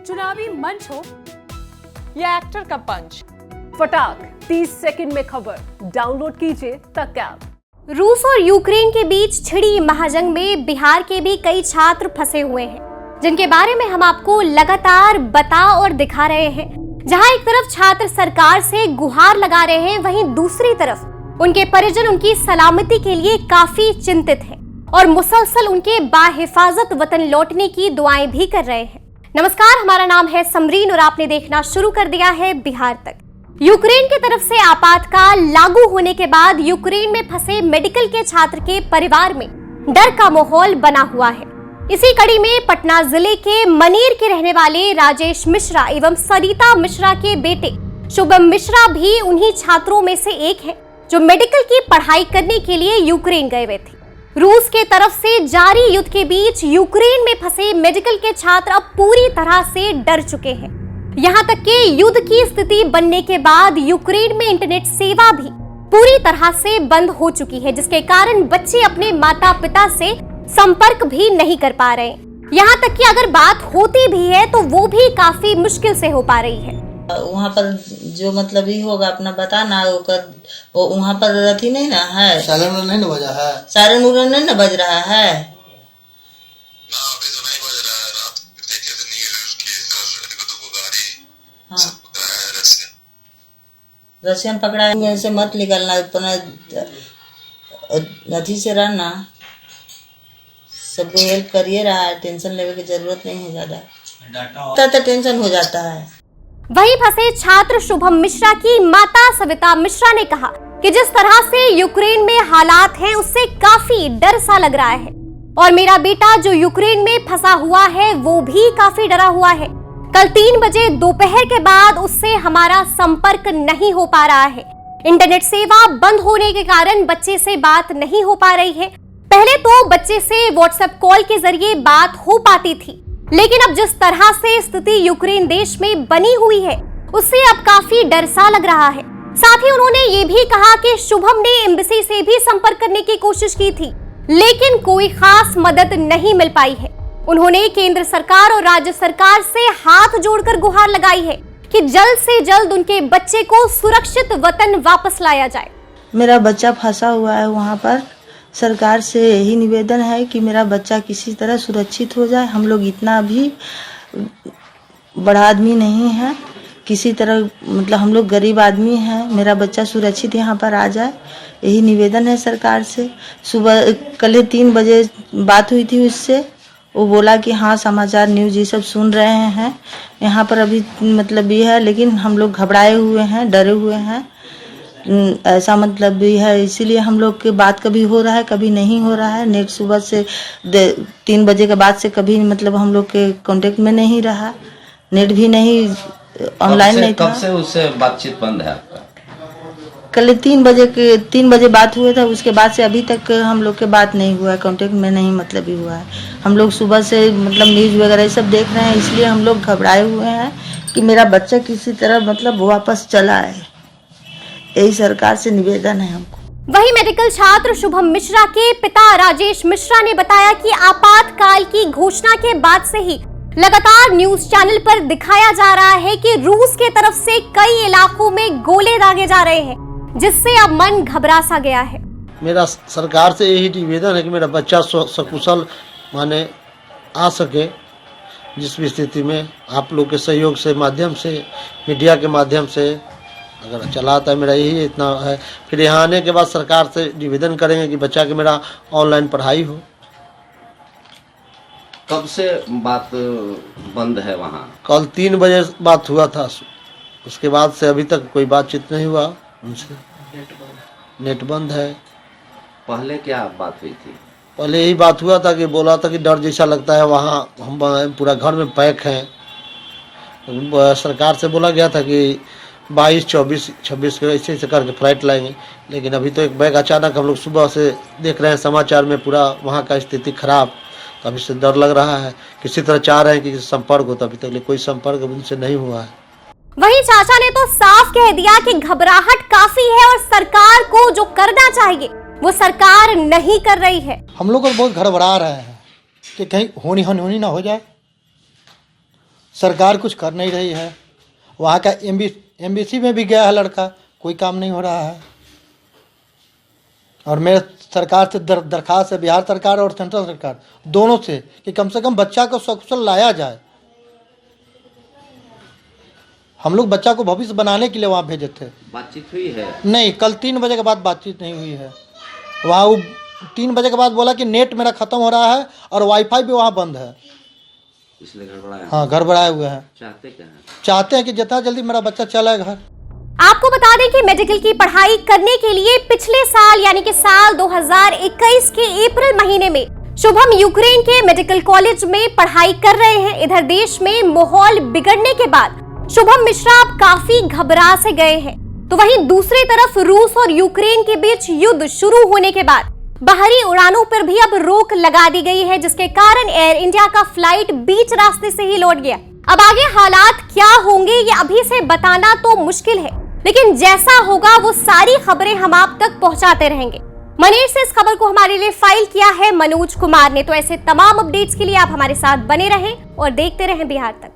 चुनावी मंच हो या एक्टर का पंच, फटाक 30 सेकंड में खबर डाउनलोड कीजिए तक ऐप। रूस और यूक्रेन के बीच छिड़ी महाजंग में बिहार के भी कई छात्र फंसे हुए हैं, जिनके बारे में हम आपको लगातार बता और दिखा रहे हैं। जहां एक तरफ छात्र सरकार से गुहार लगा रहे हैं, वहीं दूसरी तरफ उनके परिजन उनकी सलामती के लिए काफी चिंतित हैं और मुसलसल उनके बाहिफाजत वतन लौटने की दुआएं भी कर रहे हैं। नमस्कार, हमारा नाम है समरीन और आपने देखना शुरू कर दिया है बिहार तक। यूक्रेन की तरफ से आपातकाल लागू होने के बाद यूक्रेन में फंसे मेडिकल के छात्र के परिवार में डर का माहौल बना हुआ है। इसी कड़ी में पटना जिले के मनेर के रहने वाले राजेश मिश्रा एवं सरिता मिश्रा के बेटे शुभम मिश्रा भी उन्हीं छात्रों में से एक हैं, जो मेडिकल की पढ़ाई करने के लिए यूक्रेन गए हुए थे। रूस के तरफ से जारी युद्ध के बीच यूक्रेन में फंसे मेडिकल के छात्र अब पूरी तरह से डर चुके हैं। यहाँ तक कि युद्ध की स्थिति बनने के बाद यूक्रेन में इंटरनेट सेवा भी पूरी तरह से बंद हो चुकी है, जिसके कारण बच्चे अपने माता पिता से संपर्क भी नहीं कर पा रहे हैं। यहाँ तक कि अगर बात होती भी है तो वो भी काफी मुश्किल से हो पा रही है। वहाँ पर जो मतलब ही होगा अपना बताना, वो वहाँ पर रथी नहीं ना है, सायरन नहीं ना बजा है, सायरन उरन नहीं ना बज रहा है। अभी तो नहीं बज रहा है, रात देखे थे न्यूज़ की गाड़ी हाँ, सब पकड़ा है रशियन पकड़ा है। से मत निकलना, अपना नथी से रहना, सबको हेल्प करिए रहा है। टेंशन लेने की जरूरत नहीं है ज्यादा, तो टेंशन हो जाता है। वहीं फंसे छात्र शुभम मिश्रा की माता सविता मिश्रा ने कहा कि जिस तरह से यूक्रेन में हालात हैं, उससे काफी डर सा लग रहा है और मेरा बेटा जो यूक्रेन में फंसा हुआ है वो भी काफी डरा हुआ है। कल 3 बजे दोपहर के बाद उससे हमारा संपर्क नहीं हो पा रहा है। इंटरनेट सेवा बंद होने के कारण बच्चे से बात नहीं हो पा रही है। पहले तो बच्चे से व्हाट्सएप कॉल के जरिए बात हो पाती थी, लेकिन अब जिस तरह से स्थिति यूक्रेन देश में बनी हुई है, उससे अब काफी डर सा लग रहा है। साथ ही उन्होंने ये भी कहा कि शुभम ने एम्बेसी से भी संपर्क करने की कोशिश की थी, लेकिन कोई खास मदद नहीं मिल पाई है। उन्होंने केंद्र सरकार और राज्य सरकार से हाथ जोड़कर गुहार लगाई है कि जल्द से जल्द उनके बच्चे को सुरक्षित वतन वापस लाया जाए। मेरा बच्चा फंसा हुआ है वहाँ पर, सरकार से यही निवेदन है कि मेरा बच्चा किसी तरह सुरक्षित हो जाए। हम लोग इतना भी बड़ा आदमी नहीं है, किसी तरह मतलब हम लोग गरीब आदमी हैं, मेरा बच्चा सुरक्षित यहाँ पर आ जाए, यही निवेदन है सरकार से। सुबह कल 3 बजे बात हुई थी उससे, वो बोला कि हाँ समाचार न्यूज़ ये सब सुन रहे हैं, यहाँ पर अभी मतलब ये है, लेकिन हम लोग घबराए हुए हैं, डरे हुए हैं, ऐसा मतलब भी है। इसीलिए हम लोग के बात कभी हो रहा है, कभी नहीं हो रहा है। नेट सुबह से 3 बजे के बाद से कभी मतलब हम लोग के कांटेक्ट में नहीं रहा, नेट भी नहीं, ऑनलाइन नहीं था। कब से उससे बातचीत बंद है आपका? कल 3 बजे बात हुआ था, उसके बाद से अभी तक हम लोग के बात नहीं हुआ है, कांटेक्ट में नहीं मतलब ही हुआ है। हम लोग सुबह से मतलब न्यूज़ वगैरह सब देख रहे हैं, इसलिए हम लोग घबराए हुए हैं कि मेरा बच्चा किसी तरह मतलब वापस चला आए, यही सरकार से निवेदन है हमको। वहीं मेडिकल छात्र शुभम मिश्रा के पिता राजेश मिश्रा ने बताया कि आपातकाल की घोषणा के बाद से ही लगातार न्यूज चैनल पर दिखाया जा रहा है कि रूस के तरफ से कई इलाकों में गोले दागे जा रहे हैं, जिससे अब मन घबरा सा गया है। मेरा सरकार से यही निवेदन है कि मेरा बच्चा सकुशल माने आ सके। जिस भी स्थिति में आप लोग के सहयोग से, माध्यम से, मीडिया के माध्यम से अगर चलाता है, मेरा यही इतना है। फिर यहाँ आने के बाद सरकार से निवेदन करेंगे कि बच्चा के मेरा ऑनलाइन पढ़ाई हो। कब से बात बंद है वहाँ? कल 3 बजे बात हुआ था, उसके बाद से अभी तक कोई बातचीत नहीं हुआ उनसे, नेट बंद है। पहले क्या बात हुई थी? पहले यही बात हुआ था कि बोला था कि डर जैसा लगता है वहाँ, हम पूरा घर में पैक हैं। सरकार से बोला गया था कि 22, 24, 26 के ऐसे करके फ्लाइट लाएंगे, लेकिन अभी तो एक बैग अचानक हम लोग सुबह से देख रहे हैं समाचार में पूरा वहाँ का स्थिति खराब, तो अभी से डर लग रहा है। किसी तरह चाह रहे हैं कि संपर्क हो, तो अभी तक कोई संपर्क उनसे नहीं हुआ है। वहीं चाचा ने तो साफ कह दिया कि घबराहट काफी है और सरकार को जो करना चाहिए वो सरकार नहीं कर रही है। हम लोग बहुत घबरा रहे हैं कि कहीं होनी ना हो जाए। सरकार कुछ कर नहीं रही है। वहाँ का एमबीसी में भी गया है लड़का, कोई काम नहीं हो रहा है। और मेरे सरकार से दरखास्त है, बिहार सरकार और सेंट्रल सरकार दोनों से, कि कम से कम बच्चा को सकुशल लाया जाए। हम लोग बच्चा को भविष्य बनाने के लिए वहाँ भेजे थे। बातचीत हुई है? नहीं, कल 3 बजे के बाद बातचीत नहीं हुई है। वहाँ वो 3 बजे के बाद बोला कि नेट मेरा ख़त्म हो रहा है और वाईफाई भी वहाँ बंद है, इसलिए गड़बड़ाया। हाँ, गड़बड़ाए हुए हैं। चाहते क्या हैं? चाहते हैं कि जितना जल्दी मेरा बच्चा चला घर। आपको बता दें कि मेडिकल की पढ़ाई करने के लिए पिछले साल यानी कि साल 2021 के अप्रैल महीने में शुभम यूक्रेन के मेडिकल कॉलेज में पढ़ाई कर रहे हैं। इधर देश में माहौल बिगड़ने के बाद शुभम मिश्रा अब काफी घबरा से गए हैं। तो वहीं दूसरी तरफ रूस और यूक्रेन के बीच युद्ध शुरू होने के बाद बाहरी उड़ानों पर भी अब रोक लगा दी गई है, जिसके कारण एयर इंडिया का फ्लाइट बीच रास्ते से ही लौट गया। अब आगे हालात क्या होंगे ये अभी से बताना तो मुश्किल है, लेकिन जैसा होगा वो सारी खबरें हम आप तक पहुंचाते रहेंगे। मनीष से इस खबर को हमारे लिए फाइल किया है मनोज कुमार ने। तो ऐसे तमाम अपडेट्स के लिए आप हमारे साथ बने रहें और देखते रहें बिहार तक।